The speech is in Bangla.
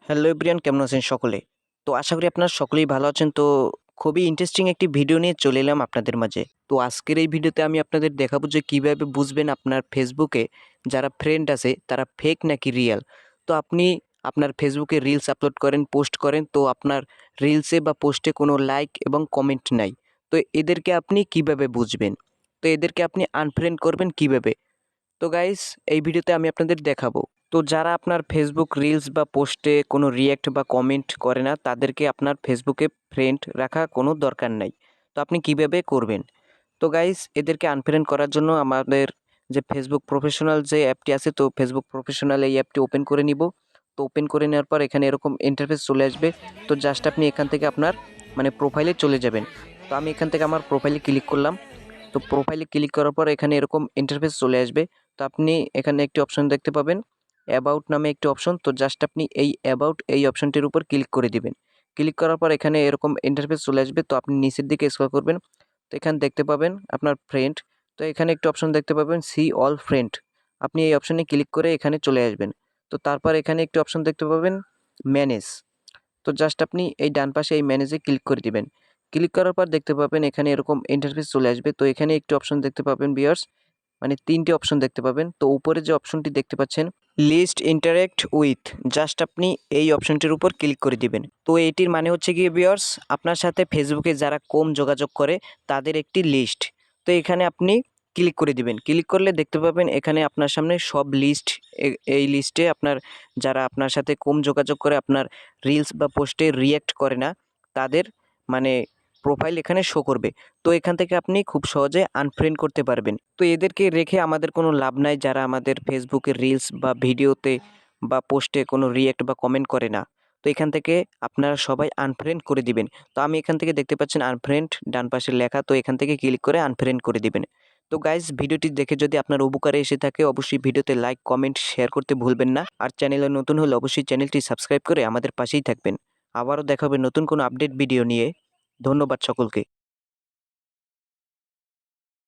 হ্যালো এভরিওয়ান, কেমন আছেন সকলে? তো আশা করি আপনারা সকলেই ভালো আছেন। তো খুবই ইন্টারেস্টিং একটি ভিডিও নিয়ে চলে এলাম আপনাদের মাঝে। তো আজকের এই ভিডিওতে আমি আপনাদের দেখাবো যে কিভাবে বুঝবেন আপনার ফেসবুকে যারা ফ্রেন্ড আছে তারা ফেক নাকি রিয়াল। তো আপনি আপনার ফেসবুকে রিলস আপলোড করেন, পোস্ট করেন, তো আপনার রিলসে বা পোস্টে কোনো লাইক এবং কমেন্ট নাই। তো এদেরকে আপনি কিভাবে বুঝবেন? তো এদেরকে আপনি আনফ্রেন্ড করবেন কিভাবে? তো গাইস, এই ভিডিওতে আমি আপনাদের দেখাবো। তো যারা আপনার ফেসবুক রিলস বা পোস্টে কোনো রিঅ্যাক্ট বা কমেন্ট করে না তাদেরকে আপনার ফেসবুকে ফ্রেন্ড রাখা কোনো দরকার নাই। তো আপনি কিভাবে করবেন? তো গাইস, এদেরকে আনফ্রেন্ড করার জন্য আমাদের যে ফেসবুক প্রফেশনাল যে অ্যাপটি আছে, তো ফেসবুক প্রফেশনাল এই অ্যাপটি ওপেন করে নিব। তো ওপেন করে নেওয়ার পর এখানে এরকম ইন্টারফেস চলে আসবে। তো জাস্ট আপনি এখান থেকে আপনার প্রোফাইলে চলে যাবেন। তো আমি এখান থেকে আমার প্রোফাইলে ক্লিক করলাম। তো প্রোফাইলে ক্লিক করার পর এখানে এরকম ইন্টারফেস চলে আসবে। তো আপনি এখানে একটি অপশন দেখতে পাবেন, অ্যাবাউট নামে একটি অপশন। তো জাস্ট আপনি এই অ্যাবাউট এই অপশনটির উপর ক্লিক করে দিবেন। ক্লিক করার পর এখানে এরকম ইন্টারফেস চলে আসবে। তো আপনি নিচের দিকে স্ক্রল করবেন। তো এখানে দেখতে পাবেন আপনার ফ্রেন্ড। তো এখানে একটি অপশন দেখতে পাবেন, সি অল ফ্রেন্ড। আপনি এই অপশনে ক্লিক করে এখানে চলে আসবেন। তো তারপর এখানে একটি অপশন দেখতে পাবেন, ম্যানেজ। তো জাস্ট আপনি এই ডান পাশে এই ম্যানেজে ক্লিক করে দিবেন। ক্লিক করার পর দেখতে পাবেন এখানে এরকম ইন্টারফেস চলে আসবে। তো এখানে একটি অপশন দেখতে পাবেন ভিউয়ার্স, ৩টি অপশন দেখতে পাবেন। তো উপরে যে অপশনটি দেখতে পাচ্ছেন, লিস্ট ইন্টারেক্ট উইথ, জাস্ট আপনি এই অপশনটির উপর ক্লিক করে দিবেন। তো এটির মানে হচ্ছে গিয়ে ভিউয়ার্স, আপনার সাথে ফেসবুকে যারা কম যোগাযোগ করে তাদের একটি লিস্ট। তো এখানে আপনি ক্লিক করে দিবেন। ক্লিক করলে দেখতে পাবেন এখানে আপনার সামনে সব লিস্ট। এই লিস্টে আপনার যারা আপনার সাথে কম যোগাযোগ করে, আপনার রিলস বা পোস্টে রিঅ্যাক্ট করে না, তাদের মানে প্রোফাইল এখানে শো করবে। তো এখান থেকে আপনি খুব সহজে আনফ্রেন্ড করতে পারবেন। তো এদেরকে রেখে আমাদের কোনো লাভ নাই, যারা আমাদের ফেসবুকের রিলস বা ভিডিওতে বা পোস্টে কোনো রিঅ্যাক্ট বা কমেন্ট করে না। তো এখান থেকে আপনারা সবাই আনফ্রেন্ড করে দিবেন। তো আমি এখান থেকে দেখতে পাচ্ছেন আনফ্রেন্ড ডান পাশে লেখা, তো এখান থেকে ক্লিক করে আনফ্রেন্ড করে দিবেন। তো গাইজ, ভিডিওটি দেখে যদি আপনার উপকারে এসে থাকে অবশ্যই ভিডিওতে লাইক, কমেন্ট, শেয়ার করতে ভুলবেন না। আর চ্যানেলে নতুন হলে অবশ্যই চ্যানেলটি সাবস্ক্রাইব করে আমাদের পাশেই থাকবেন। আবারও দেখা হবে নতুন কোনো আপডেট ভিডিও নিয়ে। ধন্যবাদ সকলকে।